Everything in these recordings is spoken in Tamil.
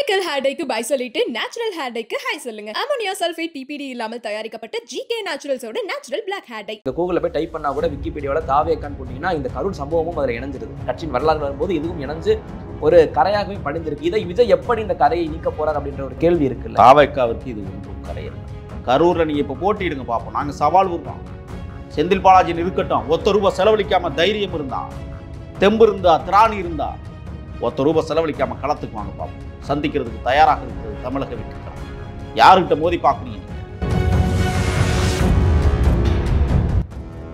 கெமிக்கல் ஹேர் டைக்கு பை சொல்லிட்டு நேச்சுரல் ஹேர் டைக்கு ஹை சொல்லுங்க. அமோனியா சல்ஃபேட் பிபிடி இல்லாமல் தயாரிக்கப்பட்ட ஜிகே நேச்சுரல்ஸோட நேச்சுரல் பிளாக் ஹேர் டை. இந்த கூகுளில் போய் டைப் பண்ணா கூட விக்கிபீடியாவில் தாவேக்கான்னு போட்டிங்கன்னா இந்த கரூர் சம்பவமும் அதில் இணைஞ்சிருது. கட்சியின் வரலாறு வரும்போது இதுவும் இணைஞ்சு ஒரு கரையாகவே படிஞ்சிருக்கு. இதை விஜய் எப்படி இந்த கரையை நீக்க போறார் அப்படின்ற ஒரு கேள்வி இருக்குல்ல. தாவேக்காவிற்கு இது ஒன்றும் கரையில்லை. கரூரில் நீங்கள் இப்போ போட்டியிடுங்க பார்ப்போம். நாங்கள் சவால் விடுறோம். செந்தில் பாலாஜின்னு இருக்கட்டும், ₹1 செலவழிக்காம தைரியம் இருந்தா, தெம்பு இருந்தா, திராணி இருந்தா, ₹1 செலவழிக்காம களத்துக்கு வாங்க பார்ப்போம். சந்திக்கிறதுக்கு தயாராக இருக்கிறது தமிழக வெற்றிக்கழகம். யாருக்கிட்ட மோதி பார்க்குறீங்க?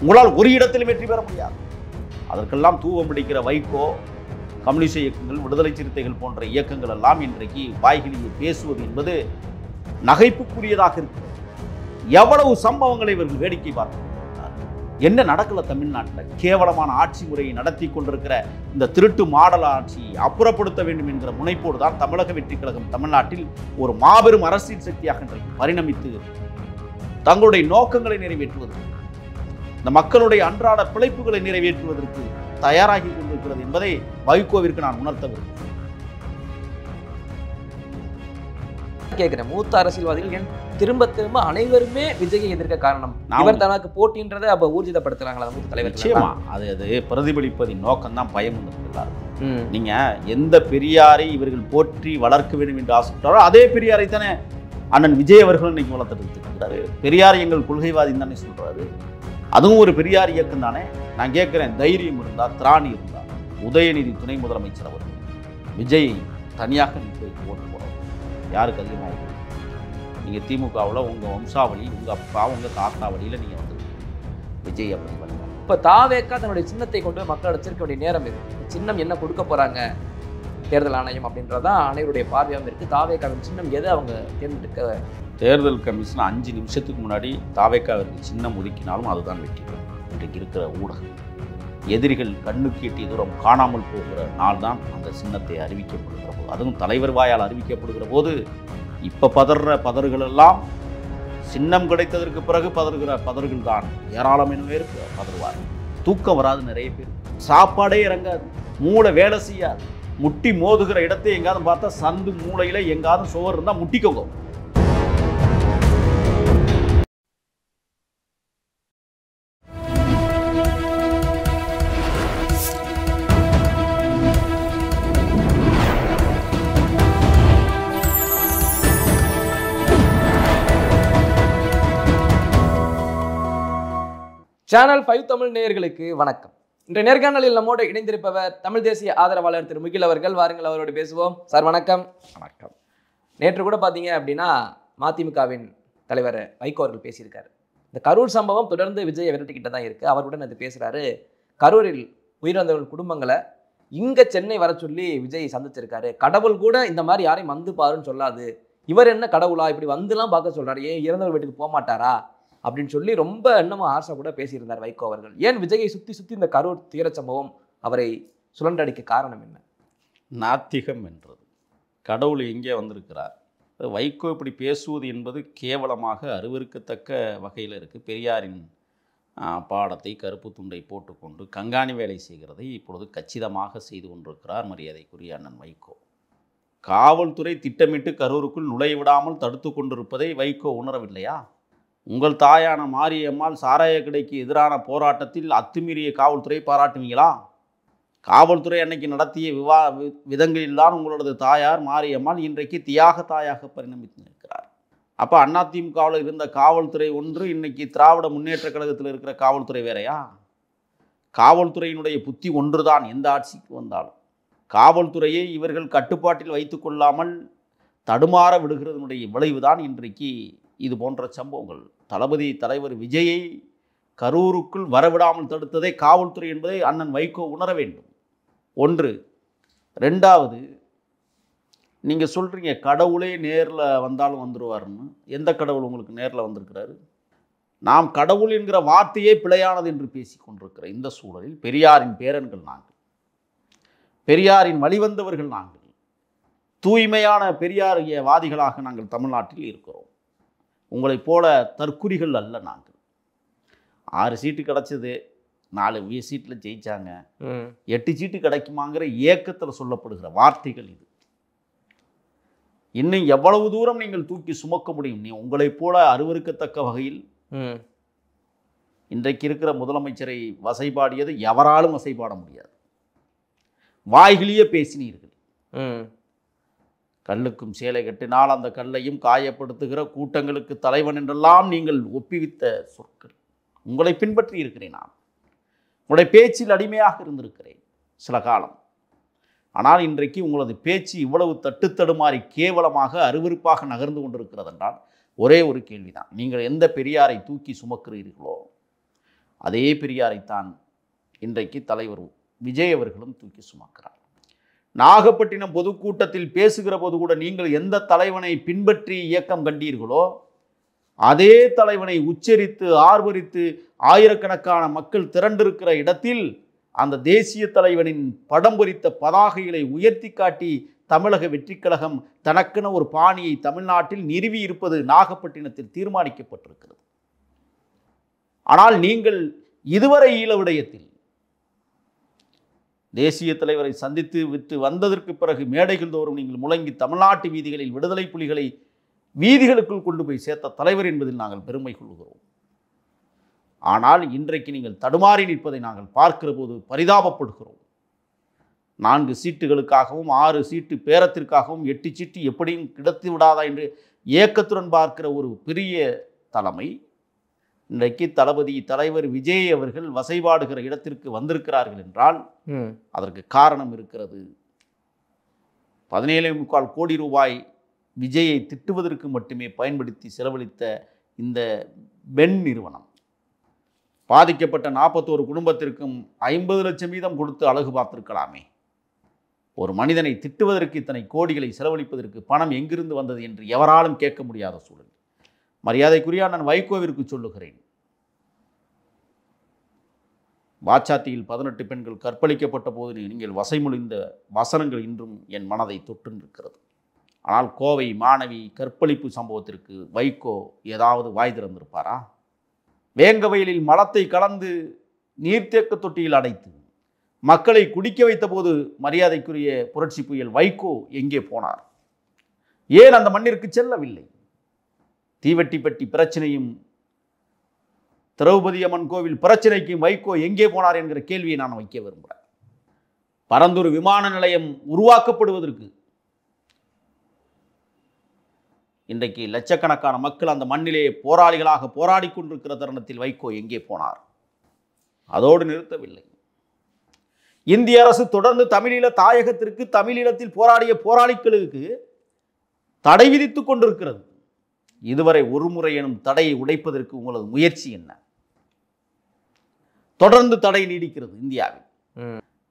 உங்களால் ஒரு இடத்திலும் வெற்றி பெற முடியாது. அதற்கெல்லாம் தூவம் பிடிக்கிற வைகோ, கம்யூனிஸ்ட் இயக்கங்கள், விடுதலை சிறுத்தைகள் போன்ற இயக்கங்கள் எல்லாம் இன்றைக்கு வாய்கிலியை பேசுவது என்பது நகைப்புக்குரியதாக இருக்கிறது. எவ்வளவு சம்பவங்களை இவர்கள் வேடிக்கை பார்க்கிறார். என்ன நடக்கல தமிழ்நாட்டில்? கேவலமான ஆட்சி முறையை நடத்தி கொண்டிருக்கிற இந்த திருட்டு மாடல் ஆட்சியை அப்புறப்படுத்த வேண்டும் என்கிற முனைப்போடு தான் தமிழக வெற்றி கழகம் தமிழ்நாட்டில் ஒரு மாபெரும் அரசியல் சக்தியாக பரிணமித்து தங்களுடைய நோக்கங்களை நிறைவேற்றுவது, இந்த மக்களுடைய அன்றாட பிழைப்புகளை நிறைவேற்றுவதற்கு தயாராகி கொண்டிருக்கிறது என்பதை வைகோவிற்கு நான் உணர்த்த விரும்புகிறேன். கேட்கிறேன், மூத்த அரசியல்வாதிகள் ஏன் திரும்ப திரும்ப அனைவருமே விஜயை எதிர்க்க காரணம்? இவர் தனக்கு போட்டின்றதை அப்ப ஊர்ஜிதப்படுத்துறாங்களா மூத்த தலைவர்? நிச்சயமா அது பிரதிபலிப்பதின் நோக்கம் தான் பயம் எல்லாரும். நீங்க எந்த பெரியாரை இவர்கள் போற்றி வளர்க்க வேண்டும் என்று ஆசைப்பட்டாரோ அதே பெரியாரை தானே அண்ணன் விஜய் அவர்கள் இன்னைக்கு வளர்த்துட்டு இருக்கிறாரு. பெரியார் எங்கள் கொள்கைவாதி தானே சொல்றாரு. அதுவும் ஒரு பெரியார் இயக்கம் தானே. நான் கேட்கிறேன், தைரியம் இருந்தா, திராணி இருந்தா, உதயநிதி துணை முதலமைச்சர் அவர் விஜய் தனியாக போய் ஓட்டு போடுறோம். யாருக்கு அதிகமாக? நீங்கள் திமுகவில் உங்கள் வம்சாவளி, உங்கள் அப்பா, உங்கள் தாத்தா வழியில் நீங்கள் வந்து விஜய் அப்படி பண்ணுங்க. இப்போ தாவேக்கா தன்னுடைய சின்னத்தை கொண்டு மக்கள் வச்சிருக்க வேண்டிய நேரம் இது. சின்னம் என்ன கொடுக்க போகிறாங்க தேர்தல் ஆணையம் அப்படின்றதான் அனைவருடைய பார்வையாகவும் இருக்குது. தாவேக்காவின் சின்னம் எது அவங்க தேர்ந்தெடுக்க? தேர்தல் கமிஷன் 5 நிமிஷத்துக்கு முன்னாடி தாவேக்காவிற்கு சின்னம் ஒதுக்கினாலும் அதுதான் வெற்றி பெறும். இன்றைக்கு இருக்கிற ஊடகம் எதிரிகள் கண்ணுக்கு எட்டிய தூரம் காணாமல் போகிற நாள் தான் அந்த சின்னத்தை அறிவிக்கப்படுகிற போது, அதுவும் தலைவர் வாயால் அறிவிக்கப்படுகிற போது இப்போ பதற பதறுகள் எல்லாம் சின்னம் கிடைத்ததற்கு பிறகு பதறுகிற பதறுகள் தான். ஏராளமான பேர் பதறுவார். தூக்கம் வராது நிறைய பேர், சாப்பாடே இறங்காது, மூளை வேலை செய்யாது, முட்டி மோதுகிற இடத்தை எங்காவது பார்த்தா சந்து மூளையில் எங்காவது சுவர் இருந்தால் முட்டிக்கோங்க. சேனல் 5 தமிழ் நேயர்களுக்கு வணக்கம். இன்றைய நேர்காணலில் நம்மோடு இணைந்திருப்பவர் தமிழ் தேசிய ஆதரவாளர் திரு முகில் அவர்கள். வாருங்கள், அவரோடு பேசுவோம். சார் வணக்கம். வணக்கம். நேற்று கூட பார்த்தீங்க அப்படின்னா மதிமுகவின் தலைவர் வைகோ அவர்கள் பேசியிருக்காரு. இந்த கரூர் சம்பவம் தொடர்ந்து விஜயை விரட்டிக்கிட்ட தான் இருக்குது. அவருடன் அது பேசுகிறாரு. கரூரில் உயிரிழந்தவர்கள் குடும்பங்களை இங்கே சென்னை வர சொல்லி விஜய் சந்திச்சிருக்காரு. கடவுள் கூட இந்த மாதிரி யாரையும் வந்து பாருன்னு சொல்லாது, இவர் என்ன கடவுளா இப்படி வந்துலாம் பார்க்க சொல்கிறாரு, ஏன் இறந்தவர் வீட்டுக்கு போக மாட்டாரா அப்படின்னு சொல்லி ரொம்ப இன்னமும் ஆசை கூட பேசியிருந்தார் வைகோ அவர்கள். ஏன் விஜயை சுற்றி சுற்றி இந்த கரூர் தீர சம்பவம் அவரை சுழன்றடிக்க காரணம் என்ன? நாத்திகம் என்றது. கடவுள் எங்கே வந்திருக்கிறார்? வைகோ இப்படி பேசுவது என்பது கேவலமாக அருவருக்கத்தக்க வகையில் இருக்குது. பெரியாரின் பாடத்தை கருப்பு துண்டை போட்டுக்கொண்டு கண்காணி வேலை செய்கிறதை இப்பொழுது கச்சிதமாக செய்து கொண்டிருக்கிறார் மரியாதைக்குரிய அண்ணன் வைகோ. காவல்துறை திட்டமிட்டு கரூருக்குள் நுழைய விடாமல் தடுத்து கொண்டிருப்பதை வைகோ உணரவில்லையா? உங்கள் தாயான மாரியம்மாள் சாராய கடைக்கு எதிரான போராட்டத்தில் அத்துமீறிய காவல்துறை பாராட்டுவீங்களா? காவல்துறை அன்னைக்கு நடத்திய விதங்களில்தான் உங்களது தாயார் மாரியம்மாள் இன்றைக்கு தியாக தாயாக பரிணமித்து நிற்கிறார். அப்போ அதிமுகவில் இருந்த காவல்துறை ஒன்று, இன்னைக்கு திராவிட முன்னேற்ற கழகத்தில் இருக்கிற காவல்துறை வேறையா? காவல்துறையினுடைய புத்தி ஒன்றுதான் எந்த ஆட்சிக்கு வந்தாலும். காவல்துறையை இவர்கள் கட்டுப்பாட்டில் வைத்து கொள்ளாமல் தடுமாற விடுகிறதனுடைய விளைவுதான் இன்றைக்கு இது போன்ற சம்பவங்கள். தளபதி தலைவர் விஜயை கரூருக்குள் வரவிடாமல் தடுத்ததை காவல்துறை என்பதை அண்ணன் வைகோ உணர வேண்டும். ஒன்று. ரெண்டாவது, நீங்கள் சொல்கிறீங்க கடவுளே நேரில் வந்தாலும் வந்துடுவார்னு. எந்த கடவுள் உங்களுக்கு நேரில் வந்திருக்கிறாரு? நாம் கடவுள் என்கிற வார்த்தையே பிழையானது என்று பேசி கொண்டிருக்கிற இந்த சூழலில் பெரியாரின் பேரன்கள் நாங்கள், பெரியாரின் வழிவந்தவர்கள் நாங்கள், தூய்மையான பெரியாரிய வாதிகளாக நாங்கள் தமிழ்நாட்டில் இருக்கிறோம். உங்களைப் போல தற்குறிகள் அல்ல நாங்கள். 6 சீட்டு கிடச்சிது, 4 சீட்டில் ஜெயிச்சாங்க, 8 சீட்டு கிடைக்குமாங்கிற ஏக்கத்தில் சொல்லப்படுகிற வார்த்தைகள் இது. இன்னும் எவ்வளவு தூரம் நீங்கள் தூக்கி சுமக்க முடியும்? நீ உங்களைப் போல அருவருக்கத்தக்க வகையில் இன்றைக்கு இருக்கிற முதலமைச்சரை வசைபாடியது எவராலும் வசைபாட முடியாது. வாய்கிலேயே பேசினீர்கள். கல்லுக்கும் சேலை கட்டினால் அந்த கல்லையும் காயப்படுத்துகிற கூட்டங்களுக்கு தலைவன் என்றெல்லாம் நீங்கள் ஒப்பிவித்த சொற்கள். உங்களை பின்பற்றி இருக்கிறேன். நான் உங்களுடைய பேச்சில் அடிமையாக இருந்திருக்கிறேன் சில காலம். ஆனால் இன்றைக்கு உங்களது பேச்சு இவ்வளவு தட்டுத்தடுமாறி கேவலமாக அருவருப்பாக நகர்ந்து கொண்டிருக்கிறது என்றால் ஒரே ஒரு கேள்விதான். நீங்கள் எந்த பெரியாரை தூக்கி சுமக்கிறீர்களோ அதே பெரியாரைத்தான் இன்றைக்கு தலைவர் விஜய் அவர்களும் தூக்கி சுமக்கிறார். நாகப்பட்டினம் பொதுக்கூட்டத்தில் பேசுகிற போது கூட நீங்கள் எந்த தலைவனை பின்பற்றி இயக்கம் கண்டீர்களோ அதே தலைவனை உச்சரித்து ஆர்வரித்து ஆயிரக்கணக்கான மக்கள் திரண்டிருக்கிற இடத்தில் அந்த தேசிய தலைவனின் படம் பொறித்த பதாகைகளை உயர்த்தி காட்டி தமிழக வெற்றி கழகம் தனக்கென ஒரு பாணியை தமிழ்நாட்டில் நிறுவி இருப்பது நாகப்பட்டினத்தில் தீர்மானிக்கப்பட்டிருக்கிறது. ஆனால் நீங்கள் இதுவரை ஈழ விடயத்தில் தேசிய தலைவரை சந்தித்து விட்டு வந்ததற்கு பிறகு மேடைகள் தோறும் நீங்கள் முழங்கி தமிழ்நாட்டு வீதிகளில் விடுதலை புலிகளை வீதிகளுக்குள் கொண்டு போய் சேர்த்த தலைவர் என்பதில் நாங்கள் பெருமை கொள்கிறோம். ஆனால் இன்றைக்கு நீங்கள் தடுமாறி நிற்பதை நாங்கள் பார்க்கிற போது பரிதாபப்படுகிறோம். 4 சீட்டுகளுக்காகவும் 6 சீட்டு பேரத்திற்காகவும் 8 சீட்டு எப்படியும் கிடைத்து விடாதா என்று ஏக்கத்துடன் பார்க்கிற ஒரு பெரிய தலைமை இன்றைக்கு தளபதி தலைவர் விஜய் அவர்கள் வசைபாடுகிற இடத்திற்கு வந்திருக்கிறார்கள் என்றால் அதற்கு காரணம் இருக்கிறது. 17.25 கோடி ரூபாய் விஜயை திட்டுவதற்கு மட்டுமே பயன்படுத்தி செலவழித்த இந்த பென் நிறுவனம் பாதிக்கப்பட்ட 41 குடும்பத்திற்கும் 50 லட்சம் வீதம் கொடுத்து அழகு பார்த்திருக்கலாமே. ஒரு மனிதனை திட்டுவதற்கு இத்தனை கோடிகளை செலவழிப்பதற்கு பணம் எங்கிருந்து வந்தது என்று எவராலும் கேட்க முடியாத சூழல். மரியாதைக்குரிய நான் வைகோவிற்கு சொல்லுகிறேன், வாச்சாத்தியில் 18 பெண்கள் கற்பழிக்கப்பட்ட போது நீங்கள் வசைமொழிந்த வசனங்கள் இன்றும் என் மனதை தொட்டு நிற்கிறது. ஆனால் கோவை மாணவி கற்பழிப்பு சம்பவத்திற்கு வைகோ ஏதாவது வாய் திறந்திருப்பாரா? வேங்கவயலில் மலத்தை கலந்து நீர்த்தேக்க தொட்டியில் அடைத்து மக்களை குடிக்க வைத்த போது மரியாதைக்குரிய புரட்சி புயல் வைகோ எங்கே போனார்? ஏன் அந்த மண்ணிற்கு செல்லவில்லை? தீவெட்டிப்பட்டி பிரச்சனையும் திரௌபதி அம்மன் கோவில் பிரச்சனைக்கும் வைகோ எங்கே போனார் என்கிற கேள்வியை நான் வைக்க விரும்புகிறேன். பரந்தூர் விமான நிலையம் உருவாக்கப்படுவதற்கு இன்றைக்கு லட்சக்கணக்கான மக்கள் அந்த மண்ணிலே போராளிகளாக போராடி கொண்டிருக்கிற தருணத்தில் வைகோ எங்கே போனார்? அதோடு நிறுத்தவில்லை. இந்திய அரசு தொடர்ந்து தமிழீழ தாயகத்திற்கு தமிழீழத்தில் போராடிய போராளிகளுக்கு தடை விதித்துக் கொண்டிருக்கிறது. இதுவரை ஒரு முறை எனும் தடையை உடைப்பதற்கு உங்களது முயற்சி என்ன? தொடர்ந்து தடை நீடிக்கிறது இந்தியாவில்.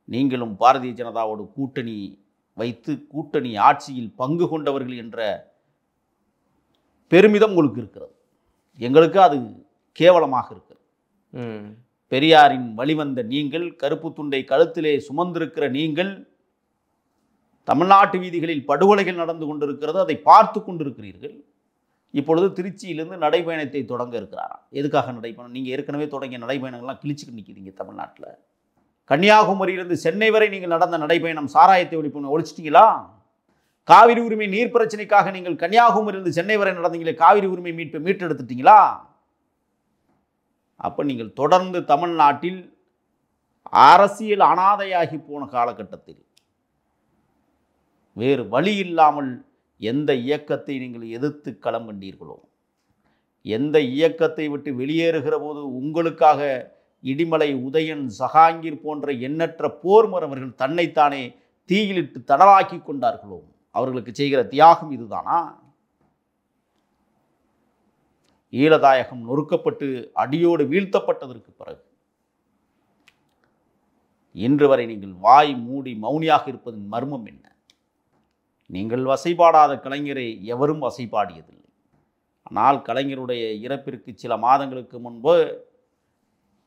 நீங்களும் பாரதிய ஜனதாவோடு கூட்டணி வைத்து கூட்டணி ஆட்சியில் பங்கு கொண்டவர்கள் என்ற பெருமிதம் உங்களுக்கு இருக்கிறது. எங்களுக்கு அது கேவலமாக இருக்கிறது. பெரியாரின் வழிவந்த நீங்கள், கருப்பு துண்டை கழுத்திலே சுமந்திருக்கிற நீங்கள், தமிழ்நாட்டு வீதிகளில் படுகொலைகள் நடந்து கொண்டிருக்கிறது, அதை பார்த்து கொண்டிருக்கிறீர்கள். இப்பொழுது திருச்சியிலிருந்து நடைபயணத்தை தொடங்க இருக்கிறாராம். எதுக்காக நடைபயணம்? நீங்கள் ஏற்கனவே தொடங்கிய நடைபயணங்கள்லாம் கிழிச்சுக்கிட்டு நிற்கிறீங்க தமிழ்நாட்டில். கன்னியாகுமரியிலிருந்து சென்னை வரை நீங்கள் நடந்த நடைபயணம் சாராயத்தை ஒழிச்சிட்டீங்களா? காவிரி உரிமை நீர் பிரச்சனைக்காக நீங்கள் கன்னியாகுமரியிலிருந்து சென்னை வரை நடந்தீங்களே, காவிரி உரிமை மீட்டெடுத்துட்டீங்களா? அப்போ நீங்கள் தொடர்ந்து தமிழ்நாட்டில் அரசியல் அனாதையாகி போன காலகட்டத்தில் வேறு வழி இல்லாமல் எந்த இயக்கத்தை நீங்கள் எதிர்த்து களம் கண்டீர்களோ, எந்த இயக்கத்தை விட்டு வெளியேறுகிற போது உங்களுக்காக இடிமலை, உதயன், சகாங்கீர் போன்ற எண்ணற்ற போர் மறவர்கள் தன்னைத்தானே தீயிலிட்டு தடலாக்கி கொண்டார்களோ, அவர்களுக்கு செய்கிற தியாகம் இதுதானா? ஈழதாயகம் நொறுக்கப்பட்டு அடியோடு வீழ்த்தப்பட்டதற்கு பிறகு இன்று வரை நீங்கள் வாய் மூடி மௌனியாக இருப்பதன் மர்மம் என்ன? நீங்கள் வசைபாடாத கலைஞரை எவரும் வசைபாடியதில்லை. ஆனால் கலைஞருடைய இறப்பிற்கு சில மாதங்களுக்கு முன்பு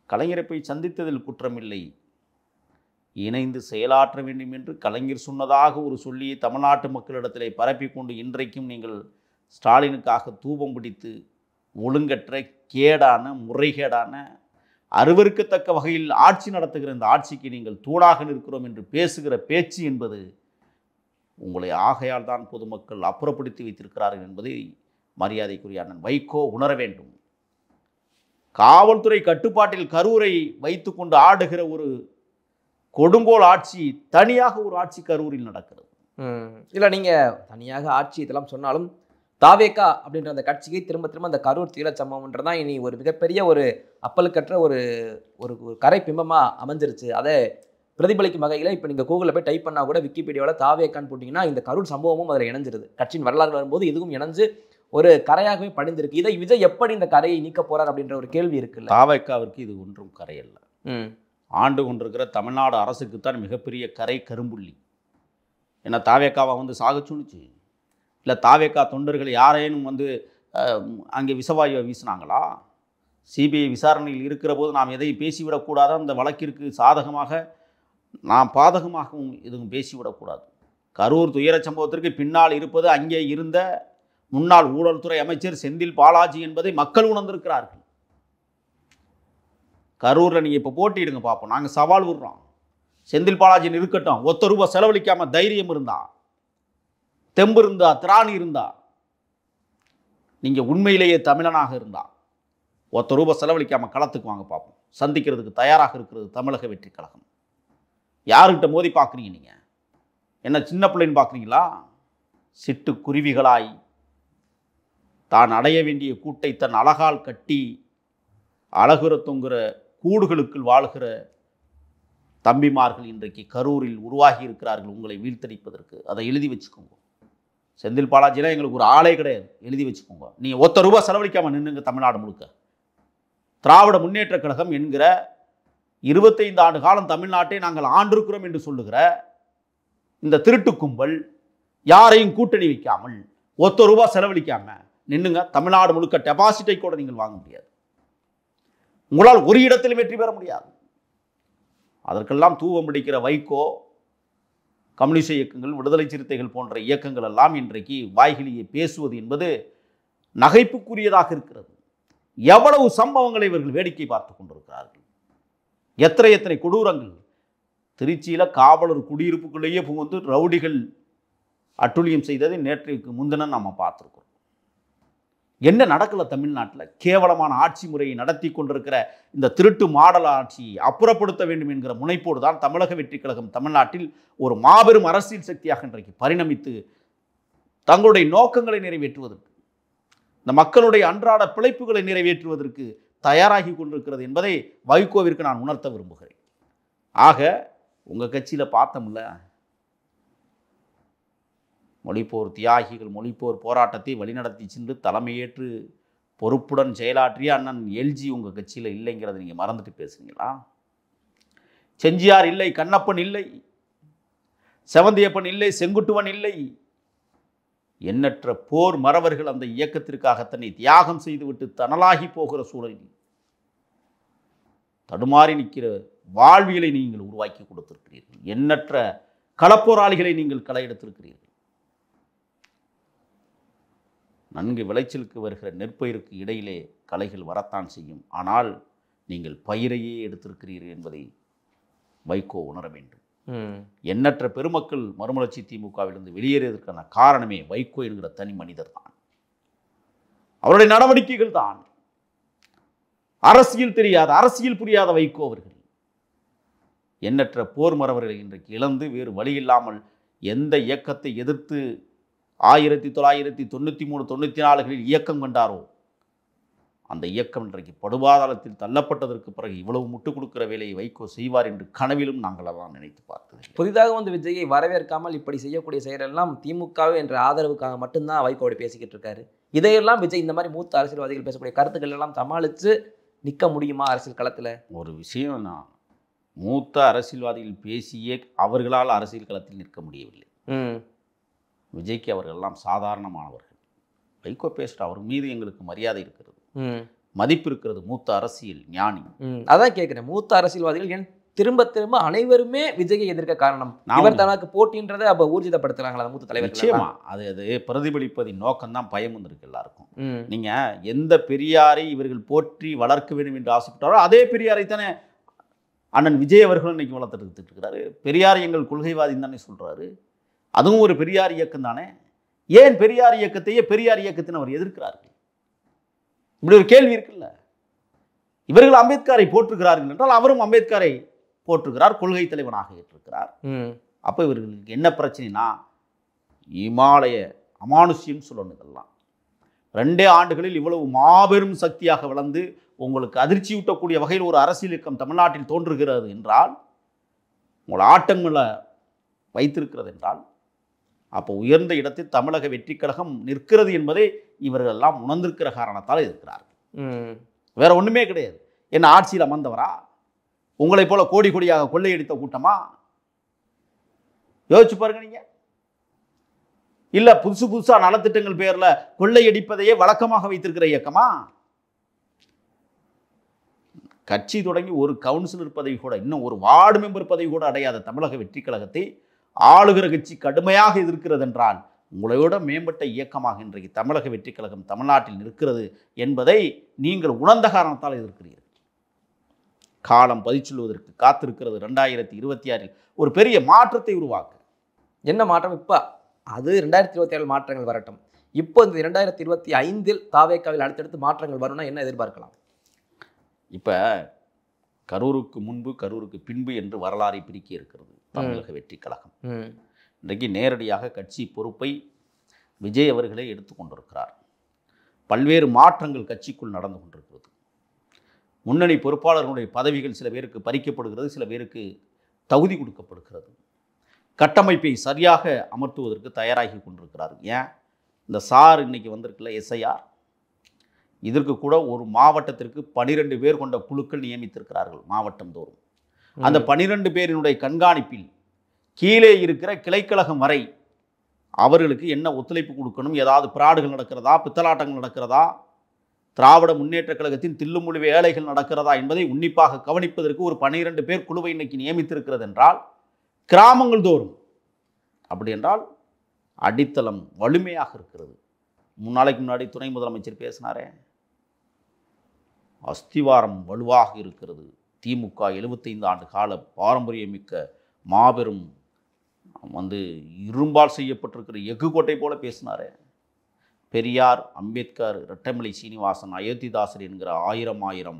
கலைஞரை போய் சந்தித்ததில் குற்றமில்லை, இணைந்து செயலாற்ற வேண்டும் என்று கலைஞர் சொன்னதாக ஒரு சொல்லியை தமிழ்நாட்டு மக்களிடத்திலே பரப்பிக்கொண்டு இன்றைக்கும் நீங்கள் ஸ்டாலினுக்காக தூபம் பிடித்து ஒழுங்கற்ற கேடான முறைகேடான அருவருக்கத்தக்க வகையில் ஆட்சி நடத்துகிற இந்த ஆட்சிக்கு நீங்கள் தூணாக நிற்கிறோம் என்று பேசுகிற பேச்சு என்பது உங்களை ஆகையால் தான் பொதுமக்கள் அப்புறப்படுத்தி வைத்திருக்கிறார்கள் என்பதை மரியாதைக்குரிய அண்ணன் வைகோ உணர வேண்டும். காவல்துறை கட்டுப்பாட்டில் கரூரை வைத்துக்கொண்டு ஆடுகிற ஒரு கொடுங்கோல் ஆட்சி, தனியாக ஒரு ஆட்சி கரூரில் நடக்கிறது. இல்லை, நீங்கள் தனியாக ஆட்சி இதெல்லாம் சொன்னாலும் தாவேகா அப்படின்ற அந்த கட்சிக்கு திரும்ப திரும்ப அந்த கரூர் தீர சம்பவம்ன்றதான் இனி ஒரு மிகப்பெரிய ஒரு அப்பலுக்கற்ற ஒரு ஒரு கரை பிம்பமாக அமைஞ்சிருச்சு. அதை பிரதிபலிக்கும் வகையில் இப்போ நீங்கள் கூகுளில் போய் டைப் பண்ணால் கூட விக்கிபீடியாவில் தாவேக்கான்னு போட்டிங்கன்னா இந்த கரூர் சம்பவமும் அதில் இணைஞ்சிருது. கட்சியின் வரலாறு வரும்போது இதுவும் இணைஞ்சு ஒரு கரையாகவே படிந்திருக்கு. இதை விஜய் எப்படி இந்த கரையை நீக்க போறார் அப்படின்ற ஒரு கேள்வி இருக்குல்ல. தாவேக்காவிற்கு இது ஒன்றும் கரையல்ல. ஆண்டு கொண்டிருக்கிற தமிழ்நாடு அரசுக்குத்தான் மிகப்பெரிய கரை கரும்புள்ளி. ஏன்னா தாவேக்காவை வந்து சாகச்சுணுச்சு, இல்லை தாவேக்கா தொண்டர்கள் யாரேனும் வந்து அங்கே விஷவாயுவை வீசினாங்களா? சிபிஐ விசாரணையில் இருக்கிற போது நாம் எதையும் பேசிவிடக்கூடாது. அந்த வழக்கிற்கு சாதகமாக நாம் பாதகமாகவும் எதுவும் பேசிவிடக்கூடாது. கரூர் துயர சம்பவத்திற்கு பின்னால் இருப்பது அங்கே இருந்த முன்னாள் ஊழல் துறை அமைச்சர் செந்தில் பாலாஜி என்பதை மக்கள் உணர்ந்திருக்கிறார்கள். கரூரில் நீங்கள் இப்போ போட்டிடுங்க பார்ப்போம். நாங்கள் சவால் விடுறோம். செந்தில் பாலாஜின்னு இருக்கட்டும், ஒத்த ரூபாய் செலவழிக்காமல் தைரியம் இருந்தா, தெம்பு இருந்தா, திராணி இருந்தா, நீங்கள் உண்மையிலேயே தமிழனாக இருந்தா ஒத்த ரூபாய் செலவழிக்காமல் களத்துக்கு வாங்க பார்ப்போம். சந்திக்கிறதுக்கு தயாராக இருக்கிறது தமிழக வெற்றி கழகம். யாருக்கிட்ட மோதி பார்க்குறீங்க? நீங்கள் என்ன சின்ன பிள்ளைன்னு பார்க்குறீங்களா? சிட்டு குருவிகளாய் தான் அடைய வேண்டிய கூட்டை தன் அழகால் கட்டி அழகுற தொங்குற கூடுகளுக்குள் வாழ்கிற தம்பிமார்கள் இன்றைக்கு கரூரில் உருவாகி இருக்கிறார்கள் உங்களை வீழ்த்தடிப்பதற்கு. அதை எழுதி வச்சுக்கோங்க. செந்தில் பாலாஜிலாம் எங்களுக்கு ஒரு ஆளே கிடையாது, எழுதி வச்சுக்கோங்க. நீங்கள் ஒத்த ரூபாய் செலவழிக்காமல் நின்றுங்க. தமிழ்நாடு முழுக்க திராவிட முன்னேற்ற கழகம் என்கிற 25 ஆண்டு காலம் தமிழ்நாட்டை நாங்கள் ஆண்டிருக்கிறோம் என்று சொல்லுகிற இந்த திருட்டு கும்பல் யாரையும் கூட்டணி வைக்காமல் ஒத்த ரூபாய் செலவழிக்காமல் நின்றுங்க. தமிழ்நாடு முழுக்க டெபாசிட்டை கூட நீங்கள் வாங்க முடியாது. உங்களால் ஒரு இடத்திலும் வெற்றி பெற முடியாது. அதற்கெல்லாம் தூவம் பிடிக்கிற வைகோ, கம்யூனிஸ்ட் இயக்கங்கள், விடுதலை சிறுத்தைகள் போன்ற இயக்கங்கள் எல்லாம் இன்றைக்கு வாய்களியே பேசுவது என்பது நகைப்புக்குரியதாக இருக்கிறது. எவ்வளவு சம்பவங்களை இவர்கள் வேடிக்கை பார்த்து கொண்டிருக்கிறார்கள். எத்தனை கொடூரங்கள். திருச்சியில் காவலர் குடியிருப்புக்குள்ளேயே புகுந்து ரவுடிகள் அட்டுழியம் செய்ததை நேற்றைக்கு முன்தினம் நம்ம பார்த்துருக்கோம். என்ன நடக்கல தமிழ்நாட்டில்? கேவலமான ஆட்சி முறையை நடத்தி கொண்டிருக்கிற இந்த திருட்டு மாடல் ஆட்சியை அப்புறப்படுத்த வேண்டும் என்கிற முனைப்போடு தான் தமிழக வெற்றி கழகம் தமிழ்நாட்டில் ஒரு மாபெரும் அரசியல் சக்தியாக இன்றைக்கு பரிணமித்து தங்களுடைய நோக்கங்களை நிறைவேற்றுவதற்கு, இந்த மக்களுடைய அன்றாட பிழைப்புகளை நிறைவேற்றுவதற்கு தயாராகி கொண்டிருக்கிறது என்பதை வைகோவிற்கு நான் உணர்த்த விரும்புகிறேன். ஆக உங்கள் கட்சியில் பார்த்தோம்ல, மொழிப்போர் தியாகிகள் மொழிப்போர் போராட்டத்தை வழிநடத்தி சென்று தலைமையேற்று பொறுப்புடன் செயலாற்றிய அண்ணன் எல்ஜி உங்கள் கட்சியில் இல்லைங்கிறத நீங்கள் மறந்துட்டு பேசுறீங்களா? செஞ்சியார் இல்லை, கண்ணப்பன் இல்லை, செவந்தியப்பன் இல்லை, செங்குட்டுவன் இல்லை, எண்ணற்ற போர் மறவர்கள் அந்த இயக்கத்திற்காக தன்னை தியாகம் செய்துவிட்டு தனலாகி போகிற சூழலில் தடுமாறி நிற்கிற வாழ்வியலை நீங்கள் உருவாக்கி கொடுத்திருக்கிறீர்கள். எண்ணற்ற களப்போராளிகளை நீங்கள் களை எடுத்திருக்கிறீர்கள். நன்கு விளைச்சலுக்கு வருகிற நெற்பயிருக்கு இடையிலே களைகள் வரத்தான் செய்யும். ஆனால் நீங்கள் பயிரையே எடுத்திருக்கிறீர்கள் என்பதை வைகோ உணர வேண்டும். எண்ணற்ற பெருமக்கள் மறுமலர்ச்சி திமுகவிலிருந்து வெளியேறியதற்கான காரணமே வைகோ என்கிற தனி மனிதர் தான். அவருடைய நடவடிக்கைகள் தான். அரசியல் தெரியாத, அரசியல் புரியாத வைகோ அவர்கள் எண்ணற்ற போர் மறவர்களை இன்றைக்கு இழந்து வேறு வழி இல்லாமல் எந்த இயக்கத்தை எதிர்த்து 1993-94களில் இயக்கம் கண்டாரோ அந்த இயக்கம் இன்றைக்கு படுபாதாளத்தில் தள்ளப்பட்டதற்கு பிறகு இவ்வளவு முட்டுக் கொடுக்கிற வேலையை வைகோ செய்வார் என்று கனவிலும் நாங்கள் எல்லாம் நினைத்து பார்த்தது. புதிதாக வந்து விஜயை வரவேற்காமல் இப்படி செய்யக்கூடிய செயலெல்லாம் திமுகவே என்ற ஆதரவுக்காக மட்டும்தான் வைகோவோட பேசிக்கிட்டு இருக்காரு. இதையெல்லாம் விஜய் இந்த மாதிரி மூத்த அரசியல்வாதிகள் பேசக்கூடிய கருத்துக்கள் எல்லாம் சமாளித்து நிற்க முடியுமா அரசியல் களத்தில்? ஒரு விஷயம், நான் மூத்த அரசியல்வாதிகள் பேசியே அவர்களால் அரசியல் களத்தில் நிற்க முடியவில்லை. விஜய்க்கு அவர்களெல்லாம் சாதாரணமானவர்கள். வைகோ பேசுகிற அவர் மீது எங்களுக்கு மரியாதை இருக்கிறது, மதிப்பு இருக்கிறது. மூத்த அரசியல் ஞானி. அதான் கேட்குறேன், மூத்த அரசியல்வாதிகள் ஏன் திரும்ப திரும்ப அனைவருமே விஜயை எதிர்க்க காரணம்? இவர் தனக்கு போட்டின்றதை அப்போ ஊர்ஜிதப்படுத்துறாங்களா மூத்த தலைவர்? நிச்சயமா அது பிரதிபலிப்பதின் நோக்கம்தான் பயம் வந்திருக்கு எல்லாருக்கும். நீங்கள் எந்த பெரியாரை இவர்கள் போற்றி வளர்க்க வேண்டும் என்று ஆசைப்பட்டாரோ அதே பெரியாரை தானே அண்ணன் விஜய் அவர்களும் இன்னைக்கு வளர்த்துட்டு இருக்கிறாரு. பெரியார் எங்கள் கொள்கைவாதின்னு தானே சொல்கிறாரு. அதுவும் ஒரு பெரியார் இயக்கம் தானே. ஏன் பெரியார் இயக்கத்தையே பெரியார் இயக்கத்தின் அவர் எதிர்க்கிறார்கள்? இப்படி ஒரு கேள்வி இருக்குல்ல. இவர்கள் அம்பேத்கரை போற்றுகிறார்கள் என்றால் அவரும் அம்பேத்கரை போற்றுகிறார், கொள்கை தலைவனாக ஏற்றிருக்கிறார். அப்போ இவர்களுக்கு என்ன பிரச்சனைனா, இமாலய அமானுஷ்யம் சொல்லணும். இதெல்லாம் 2 ஆண்டுகளில் இவ்வளவு மாபெரும் சக்தியாக வளர்ந்து உங்களுக்கு அதிர்ச்சியூட்டக்கூடிய வகையில் ஒரு அரசியல் இயக்கம் தமிழ்நாட்டில் தோன்றுகிறது என்றால், உங்களை ஆட்டங்களை வைத்திருக்கிறது என்றால், அப்போ உயர்ந்த இடத்தில் தமிழக வெற்றிக் கழகம் நிற்கிறது என்பதை இவர்கள் எல்லாம் உணர்ந்திருக்கிற காரணத்தால் இருக்கிறார்கள். வேற ஒண்ணுமே கிடையாது. என்ன ஆட்சியில் அமர்ந்தவரா? உங்களை போல கோடி கோடியாக கொள்ளையடித்த கூட்டமா? யோசிச்சு பாருங்க நீங்க. இல்ல புதுசு புதுசா நலத்திட்டங்கள் பேர்ல கொள்ளையடிப்பதையே வழக்கமாக வைத்திருக்கிற இயக்கமா? கட்சி தொடங்கி ஒரு கவுன்சிலர் பதவி கூட, இன்னும் ஒரு வார்டு மெம்பர் பதவி கூட அடையாத தமிழக வெற்றி கழகத்தை ஆளுகிற கட்சி கடுமையாக எதிர்க்கிறது என்றால், உங்களையோட மேம்பட்ட இயக்கமாக இன்றைக்கு தமிழக வெற்றி கழகம் தமிழ்நாட்டில் நிற்கிறது என்பதை நீங்கள் உணர்ந்த காரணத்தால் எதிர்க்கிறீர்கள். காலம் பதிச்சொல்வதற்கு காத்திருக்கிறது 2026 ஒரு பெரிய மாற்றத்தை உருவாக்க. என்ன மாற்றம்? இப்போ அது 2027 மாற்றங்கள் வரட்டும். இப்போ இந்த 2025 தாவேக்காவில் அடுத்தடுத்து மாற்றங்கள் வரும்னா என்ன எதிர்பார்க்கலாம்? இப்போ கரூருக்கு முன்பு கரூருக்கு பின்பு என்று வரலாறை பிரிக்க இருக்கிறது தமிழக வெற்றி கழகம். இன்றைக்கு நேரடியாக கட்சி பொறுப்பை விஜய் அவர்களே எடுத்துக்கொண்டிருக்கிறார். பல்வேறு மாற்றங்கள் கட்சிக்குள் நடந்து கொண்டிருக்கிறது. முன்னணி பொறுப்பாளர்களுடைய பதவிகள் சில பேருக்கு பறிக்கப்படுகிறது, சில பேருக்கு தகுதி கொடுக்கப்படுகிறது. கட்டமைப்பை சரியாக அமர்த்துவதற்கு தயாராகி கொண்டிருக்கிறார். ஏன் இந்த சார் இன்னைக்கு வந்திருக்குல்ல எஸ்ஐஆர், இதற்கு கூட ஒரு மாவட்டத்திற்கு 12 பேர் கொண்ட குழுக்கள் நியமித்திருக்கிறார்கள் மாவட்டம் தோறும். அந்த 12 பேரினுடைய கண்காணிப்பில் கீழே இருக்கிற கிளைக்கழகம் வரை அவர்களுக்கு என்ன ஒத்துழைப்பு கொடுக்கணும், ஏதாவது பிராடுகள் நடக்கிறதா, பித்தலாட்டங்கள் நடக்கிறதா, திராவிட முன்னேற்ற கழகத்தின் தில்லுமுழு வேலைகள் நடக்கிறதா என்பதை உன்னிப்பாக கவனிப்பதற்கு ஒரு 12 பேர் குழுவை இன்னைக்கு நியமித்திருக்கிறது என்றால், கிராமங்கள் தோறும் அப்படி என்றால் அடித்தளம் வலிமையாக இருக்கிறது. 3 நாளைக்கு முன்னாடி துணை முதலமைச்சர் பேசினாரே, அஸ்திவாரம் வலுவாக இருக்கிறது. திமுக 75 ஆண்டு கால பாரம்பரியமிக்க மாபெரும் இரும்பால் செய்யப்பட்டிருக்கிற எஃகு கோட்டை போல பேசினாரே. பெரியார், அம்பேத்கர், இரட்டைமலை சீனிவாசன், அயோத்திதாசர் என்கிற 1000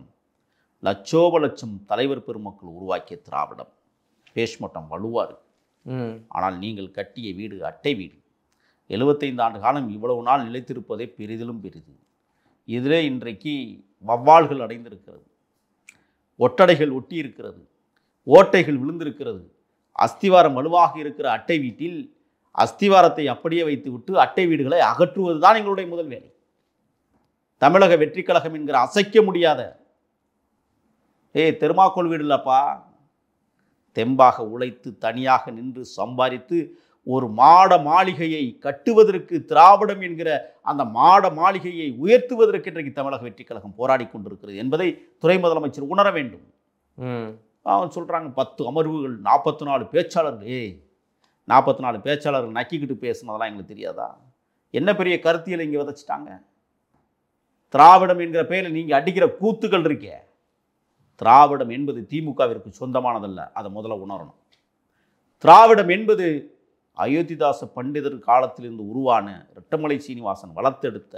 லட்சோப லட்சம் தலைவர் பெருமக்கள் உருவாக்கிய திராவிடம் பேஷ்மட்டம் வலுவா இருக்கு. ஆனால் நீங்கள் கட்டிய வீடு அட்டை வீடு. 75 ஆண்டு காலம் இவ்வளவு நாள் நிலைத்திருப்பதே பெரிதிலும் பெரிது. இதிலே இன்றைக்கு வவ்வால்கள் அடைந்திருக்கிறது, ஒட்டடைகள் ஒட்டி இருக்கிறது, ஓட்டைகள் விழுந்திருக்கிறது. அஸ்திவாரம் வலுவாக இருக்கிற அட்டை வீட்டில் அஸ்திவாரத்தை அப்படியே வைத்துவிட்டு அட்டை வீடுகளை அகற்றுவது தான் எங்களுடைய முதல் வேலை. தமிழக வெற்றி கழகம் என்கிற அசைக்க முடியாத தெர்மாக்கோல் வீடு இல்லப்பா, தெம்பாக உழைத்து தனியாக நின்று சம்பாதித்து ஒரு மாட மாளிகையை கட்டுவதற்கு, திராவிடம் என்கிற அந்த மாட மாளிகையை உயர்த்துவதற்கு இன்றைக்கு தமிழக வெற்றி கழகம் போராடி கொண்டிருக்கிறது என்பதை துணை முதலமைச்சர் உணர வேண்டும். அவன் சொல்கிறாங்க 10 அமர்வுகள் 44 பேச்சாளர்கள். 44 பேச்சாளர்கள் நக்கிக்கிட்டு பேசுனதெல்லாம் எங்களுக்கு தெரியாதா? என்ன பெரிய கருத்தியலை இங்கே விதைச்சிட்டாங்க. திராவிடம் என்கிற பெயரில் நீங்கள் அடிக்கிற கூத்துக்கள் இருக்கே, திராவிடம் என்பது திமுகவிற்கு சொந்தமானதல்ல. அதை முதல்ல உணரணும். திராவிடம் என்பது அயோத்திதாச பண்டிதர் காலத்திலிருந்து உருவான இரட்டைமலை சீனிவாசன் வளர்த்தெடுத்த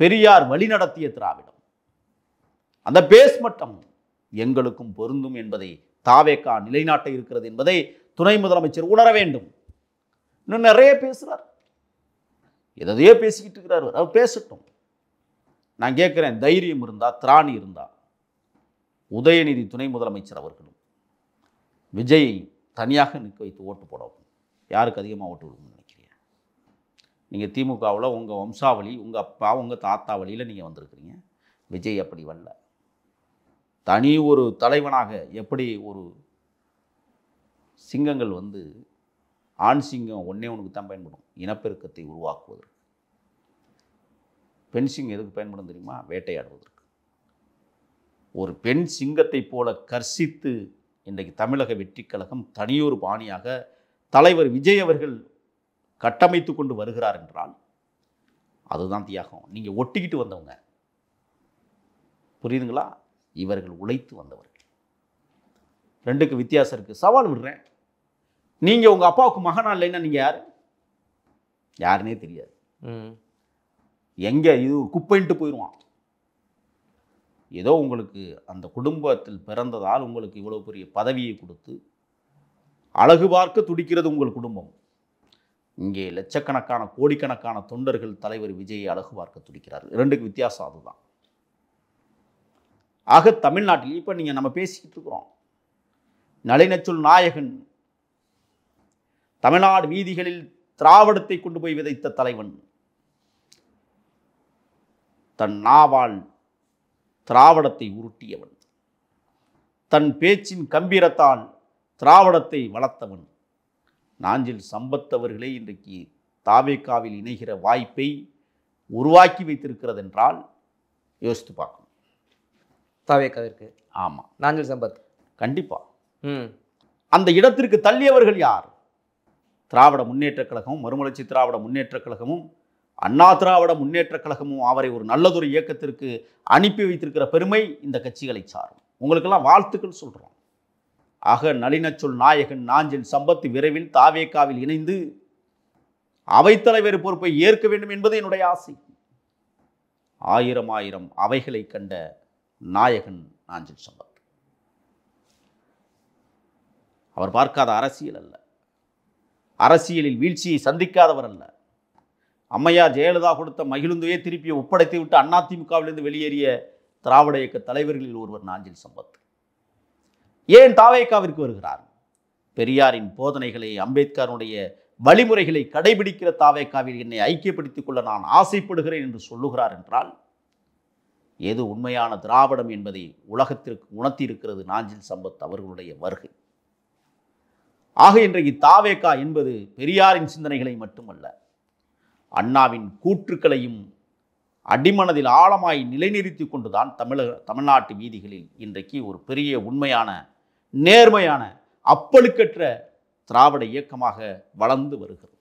பெரியார் வழிநடத்திய திராவிடம். அந்த பேஸ்மட்டம் எங்களுக்கும் பொருந்தும் என்பதை தாவேகா நிலைநாட்ட இருக்கிறது என்பதை துணை முதலமைச்சர் உணர வேண்டும். இன்னும் நிறைய பேசுகிறார், எதையோ பேசிக்கிட்டு இருக்கிறார். அவர் பேசட்டும். நான் கேட்குறேன், தைரியம் இருந்தா, திராணி இருந்தா, உதயநிதி துணை முதலமைச்சர் அவர்களும் விஜயை தனியாக நிற்க வைத்து ஓட்டு போடவும். யாருக்கு அதிகமாக ஓட்டு விடுங்கன்னு நினைக்கிறீங்க? நீங்கள் திமுகவில் உங்கள் வம்சாவளி, உங்கள் அப்பா உங்கள் தாத்தா வழியில் நீங்கள் வந்திருக்கிறீங்க. விஜய் அப்படி வரல. தனி ஒரு தலைவனாக எப்படி ஒரு சிங்கங்கள் ஆண் சிங்கம் ஒன்றே ஒன்றுக்கு தான் பயன்படும், இனப்பெருக்கத்தை உருவாக்குவதற்கு. பெண் சிங்கம் எதுக்கு பயன்படும் தெரியுமா? வேட்டையாடுவதற்கு. ஒரு பெண் சிங்கத்தை போல கர்சித்து இன்றைக்கு தமிழக வெற்றி கழகம் தனியொரு பாணியாக தலைவர் விஜய் அவர்கள் கட்டமைத்து கொண்டு வருகிறார் என்றால் அதுதான் தியாகம். நீங்கள் ஒட்டிக்கிட்டு வந்தவங்க, புரியுதுங்களா? இவர்கள் உழைத்து வந்தவர்கள். ரெண்டுக்கு வித்தியாசம் இருக்குது. சவால் விடுறேன். நீங்கள் உங்கள் அப்பாவுக்கு மகனா இல்லைன்னா நீங்கள் யார்? யாருன்னே தெரியாது. எங்கே இது குப்பைன்ட்டு போயிடுவான். ஏதோ உங்களுக்கு அந்த குடும்பத்தில் பிறந்ததால் உங்களுக்கு இவ்வளோ பெரிய பதவியை கொடுத்து அழகு பார்க்க துடிக்கிறது உங்கள் குடும்பம். இங்கே லட்சக்கணக்கான கோடிக்கணக்கான தொண்டர்கள் தலைவர் விஜயை அழகு பார்க்க துடிக்கிறார்கள். இரண்டுக்கு வித்தியாசம் அதுதான். ஆக தமிழ்நாட்டில் இப்போ நீங்கள் நம்ம பேசிக்கிட்டு இருக்கிறோம், நளினச்சொல் நாயகன் தமிழ்நாடு வீதிகளில் திராவிடத்தை கொண்டு போய் விதைத்த தலைவன், தன் நாவால் திராவிடத்தை உருட்டியவன், தன் பேச்சின் கம்பீரத்தால் திராவிடத்தை வளர்த்தவன் நாஞ்சில் சம்பத் அவர்களே இன்றைக்கு தாவேகாவில் இணைகிற வாய்ப்பை உருவாக்கி வைத்திருக்கிறது என்றால் யோசித்து பார்க்கணும். தாவேகாவிற்கு ஆமாம், நாஞ்சில் சம்பத் கண்டிப்பாக. அந்த இடத்திற்கு தள்ளியவர்கள் யார்? திராவிட முன்னேற்றக் கழகமும் மறுமலர்ச்சி திராவிட முன்னேற்றக் கழகமும் அண்ணா திராவிட முன்னேற்றக் கழகமும் அவரை ஒரு நல்லதொரு இயக்கத்திற்கு அனுப்பி வைத்திருக்கிற பெருமை இந்த கட்சிகளை சாரும். உங்களுக்கெல்லாம் வாழ்த்துக்கள் சொல்கிறோம். ஆக நளினச்சொல் நாயகன் நாஞ்சில் சம்பத் விரைவில் தாவேகாவில் இணைந்து அவைத்தலைவர் பொறுப்பை ஏற்க வேண்டும் என்பது என்னுடைய ஆசை. ஆயிரம் ஆயிரம் அவைகளை கண்ட நாயகன் நாஞ்சில் சம்பத். அவர் பார்க்காத அரசியல் அல்ல, அரசியலில் வீழ்ச்சியை சந்திக்காதவர் அல்ல. அம்மையார் ஜெயலலிதா கொடுத்த மகிழுந்தையே திருப்பி ஒப்படைத்து விட்டு அதிமுகவிலிருந்து வெளியேறிய திராவிட இயக்க தலைவர்களில் ஒருவர் நாஞ்சில் சம்பத். ஏன் தாவேகாவிற்கு வருகிறார்? பெரியாரின் போதனைகளை, அம்பேத்கருடைய வழிமுறைகளை கடைபிடிக்கிற தாவேகாவில் என்னை ஐக்கியப்படுத்திக் கொள்ள நான் ஆசைப்படுகிறேன் என்று சொல்லுகிறார் என்றால் எது உண்மையான திராவிடம் என்பதை உலகத்திற்கு உணர்த்தியிருக்கிறது நாஞ்சில் சம்பத் அவர்களுடைய வருகை. ஆக இன்றைக்கு தாவேகா என்பது பெரியாரின் சிந்தனைகளை மட்டுமல்ல, அண்ணாவின் கூற்றுக்களையும் அடிமனதில் ஆழமாய் நிலைநிறுத்தி கொண்டுதான் தமிழ்நாட்டு வீதிகளில் இன்றைக்கு ஒரு பெரிய உண்மையான நேர்மையான அப்பழுக்கற்ற திராவிட இயக்கமாக வளர்ந்து வருகிறது.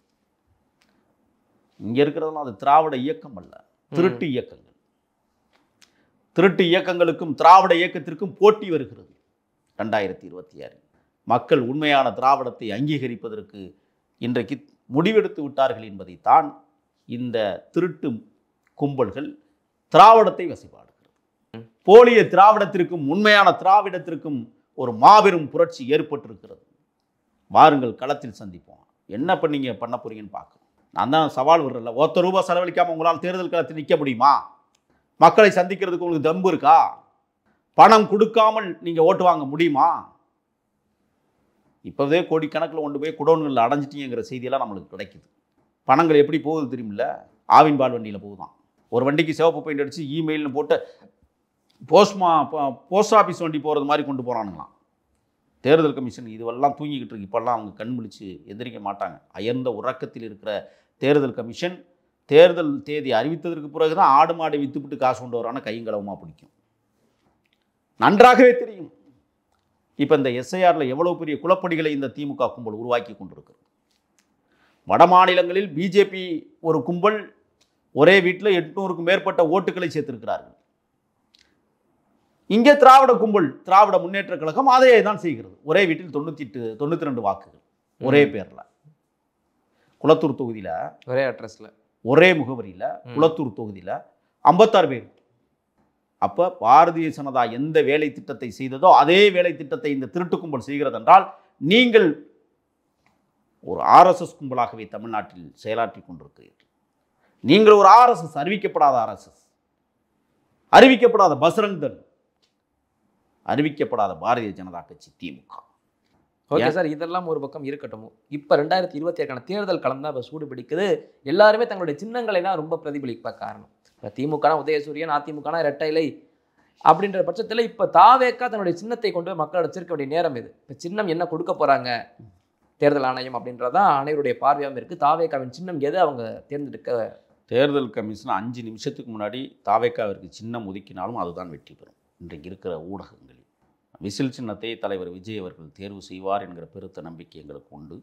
இங்கே இருக்கிறதெல்லாம் அது திராவிட இயக்கம் அல்ல, திருட்டு இயக்கங்கள். திருட்டு இயக்கங்களுக்கும் திராவிட இயக்கத்திற்கும் போட்டி வருகிறது. 2026 மக்கள் உண்மையான திராவிடத்தை அங்கீகரிப்பதற்கு இன்றைக்கு முடிவெடுத்து விட்டார்கள் என்பதைத்தான் இந்த திருட்டு கும்பல்கள் திராவிடத்தை வசைபாடுகிறது. போலிய திராவிடத்திற்கும் உண்மையான திராவிடத்திற்கும் ஒரு மாபெரும் புரட்சி ஏற்பட்டிருக்கிறது. வாருங்கள், களத்தில் சந்திப்போம். என்ன பண்ணீங்க பண்ண போறீங்கன்னு பார்க்கணும். நான் தான் சவால் விடுறல, ₹1 செலவழிக்காமல் உங்களால் தேர்தல் களத்தில் நிற்க முடியுமா? மக்களை சந்திக்கிறதுக்கு உங்களுக்கு தம்பு இருக்கா? பணம் கொடுக்காமல் நீங்கள் ஓட்டு வாங்க முடியுமா? இப்போதே கோடிக்கணக்கில் கொண்டு போய் குடோன்களில் அடைஞ்சிட்டீங்கிற செய்தியெல்லாம் நம்மளுக்கு கிடைக்குது. பணங்கள் எப்படி போகுது தெரியுமில்ல? ஆவின் பால் வண்டியில் போகுதான். ஒரு வண்டிக்கு சிவப்பு பெயிண்ட் அடித்து இமெயில்னு போட்டு போஸ்ட் ஆஃபீஸ் வண்டி போகிறது மாதிரி கொண்டு போகிறானுங்களாம். தேர்தல் கமிஷன் இதுவெல்லாம் தூங்கிக்கிட்டு இருக்கு. இப்போல்லாம் அவங்க கண் முழிச்சு எந்திரிக்க மாட்டாங்க. அயர்ந்த உறக்கத்தில் இருக்கிற தேர்தல் கமிஷன் தேர்தல் தேதி அறிவித்ததற்கு பிறகு தான் ஆடு மாடை விற்றுப்பிட்டு காசு கொண்டு வரான கையங்களவமாக பிடிக்கும். நன்றாகவே தெரியும். இப்போ இந்த எஸ்ஐஆரில் எவ்வளோ பெரிய குழப்படிகளை இந்த திமுக கும்பல் உருவாக்கி கொண்டிருக்கிறது. வட மாநிலங்களில் பிஜேபி ஒரு கும்பல் ஒரே வீட்டில் 800க்கும் மேற்பட்ட ஓட்டுகளை சேர்த்திருக்கிறார்கள். இங்கே திராவிட கும்பல், திராவிட முன்னேற்ற கழகம் அதே தான் செய்கிறது. ஒரே வீட்டில் 92 வாக்குகள் ஒரே பேரில். குளத்தூர் தொகுதியில் ஒரே அட்ரஸில் ஒரே முகவரியில் குளத்தூர் தொகுதியில் 56 பேர். அப்போ பாரதிய ஜனதா எந்த வேலை திட்டத்தை செய்ததோ அதே வேலை திட்டத்தை இந்த திருட்டு கும்பல் செய்கிறது என்றால் நீங்கள் ஒரு ஆர்எஸ்எஸ் கும்பலாகவே தமிழ்நாட்டில் செயலாற்றி கொண்டிருக்கிறீர்கள். நீங்கள் ஒரு ஆர்எஸ்எஸ், அறிவிக்கப்படாத ஆர்எஸ்எஸ், அறிவிக்கப்படாத பஜ்ரங் தள், அறிவிக்கப்படாத பாரதிய ஜனதா கட்சி திமுக. ஓகே சார், இதெல்லாம் ஒரு பக்கம் இருக்கட்டும். இப்போ 2026 தேர்தல் களம் தான் இப்போ சூடு பிடிக்குது. எல்லாருமே தங்களுடைய சின்னங்களை தான் ரொம்ப பிரதிபலிப்ப காரணம். இப்போ திமுகனா உதயசூரியன், அதிமுகனா இரட்டை இலை அப்படின்ற பட்சத்தில் இப்போ தாவேகா தன்னுடைய சின்னத்தை கொண்டு மக்களோட சேர்க்க வேண்டிய நேரம் இது. இப்போ சின்னம் என்ன கொடுக்க போகிறாங்க தேர்தல் ஆணையம் அப்படின்றதான் அனைவருடைய பார்வையாகவும் இருக்குது. தாவேகாவின் சின்னம் எது அவங்க தேர்ந்தெடுக்க? தேர்தல் கமிஷன் 5 நிமிஷத்துக்கு முன்னாடி தாவேகாவிற்கு சின்னம் ஒதுக்கினாலும் அதுதான் வெற்றி பெறும். இன்றைக்கு இருக்கிற ஊடகங்களில் விசில் சின்னத்தை தலைவர் விஜய் அவர்கள் தேர்வு செய்வார் என்கிற பெருத்த நம்பிக்கை எங்களுக்கு உண்டு.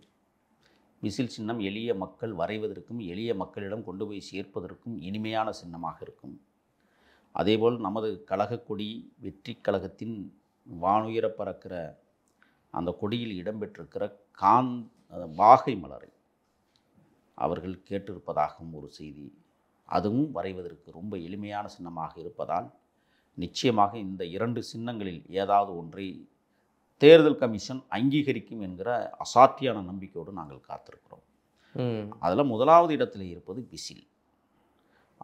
விசில் சின்னம் எளிய மக்கள் வரைவதற்கும் எளிய மக்களிடம் கொண்டு போய் சேர்ப்பதற்கும் இனிமையான சின்னமாக இருக்கும். அதேபோல் நமது கழகக்கொடி வெற்றி கழகத்தின் வானுயர பறக்கிற அந்த கொடியில் இடம்பெற்றிருக்கிற வாகை மலரை அவர்கள் கேட்டிருப்பதாகவும் ஒரு செய்தி. அதுவும் வரைவதற்கு ரொம்ப எளிமையான சின்னமாக இருப்பதால் நிச்சயமாக இந்த 2 சின்னங்களில் ஏதாவது ஒன்றை தேர்தல் கமிஷன் அங்கீகரிக்கும் என்கிற அசாத்தியான நம்பிக்கையோடு நாங்கள் காத்திருக்கிறோம். அதில் முதலாவது இடத்தில் இருப்பது விசில்.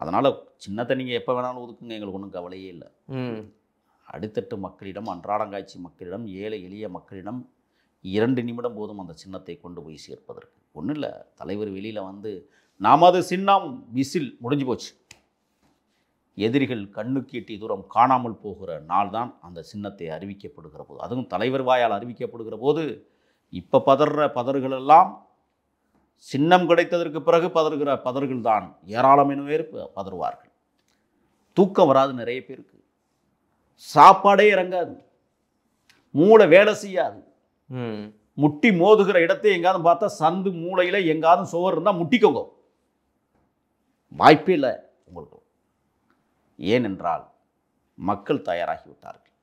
அதனால் சின்னத்தை நீங்கள் எப்போ வேணாலும் ஒதுக்குங்க, எங்களுக்கு ஒன்றும் கவலையே இல்லை. அடித்தட்டு மக்களிடம், அன்றாடங்காட்சி மக்களிடம், ஏழை எளிய மக்களிடம் 2 நிமிடம் போதும் அந்த சின்னத்தை கொண்டு போய் சேர்ப்பதற்கு. ஒன்றும் இல்லை, தலைவர் வெளியில் வந்து நமது சின்னம் விசில், முடிஞ்சு போச்சு. எதிரிகள் கண்ணுக்கு எட்டிய தூரம் காணாமல் போகிற நாள் தான் அந்த சின்னத்தை அறிவிக்கப்படுகிற போது, அதுவும் தலைவர் வாயால் அறிவிக்கப்படுகிற போது இப்போ பதற பதறுகளெல்லாம் சின்னம் கிடைத்ததற்கு பிறகு பதறுகிற பதறுகள் தான் ஏராளமான பேர் பதறுவார்கள். தூக்கம் வராது நிறைய பேருக்கு, சாப்பாடே இறங்காது, மூளை வேலை செய்யாது. முட்டி மோதுகிற இடத்தை எங்காவது பார்த்தா சந்து மூளையில் எங்காவது சுவர் இருந்தால் முட்டிக்கோங்க, வாய்ப்பே இல்லை உங்களுக்கு. ஏனென்றால் மக்கள் தயாராகிவிட்டார்கள்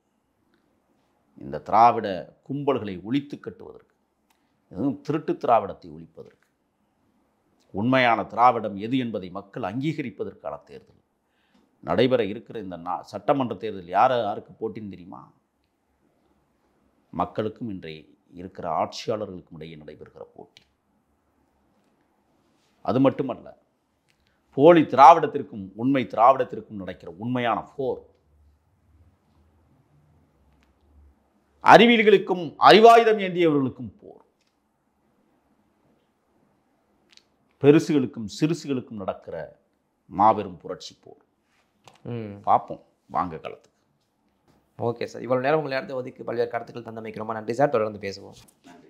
இந்த திராவிட கும்பல்களை ஒழித்து கட்டுவதற்கு, எதுவும் திருட்டு திராவிடத்தை ஒழிப்பதற்கு. உண்மையான திராவிடம் எது என்பதை மக்கள் அங்கீகரிப்பதற்கான தேர்தல் நடைபெற இருக்கிற இந்த சட்டமன்ற தேர்தல் யாருக்கு போட்டின்னு தெரியுமா? மக்களுக்கும் இன்றைய இருக்கிற ஆட்சியாளர்களுக்கும் இடையே நடைபெறுகிற போட்டி. அது மட்டுமல்ல, போலி திராவிடத்திற்கும் உண்மை திராவிடத்திற்கும் நடக்கிற உண்மையான போர். அறிவியல்களுக்கும் அறிவாயுதம் ஏந்தியவர்களுக்கும் போர். பெருசுகளுக்கும் சிறுசுகளுக்கும் நடக்கிற மாபெரும் புரட்சி போர். பார்ப்போம் வாங்க களத்துக்கு. ஓகே சார், இவ்வளோ நேரம் உங்களை நேரத்தை ஒதுக்கி பல்வேறு கருத்துக்கள் தந்தமைக்கு ரொம்ப நன்றி சார். தொடர்ந்து பேசுவோம். நன்றி.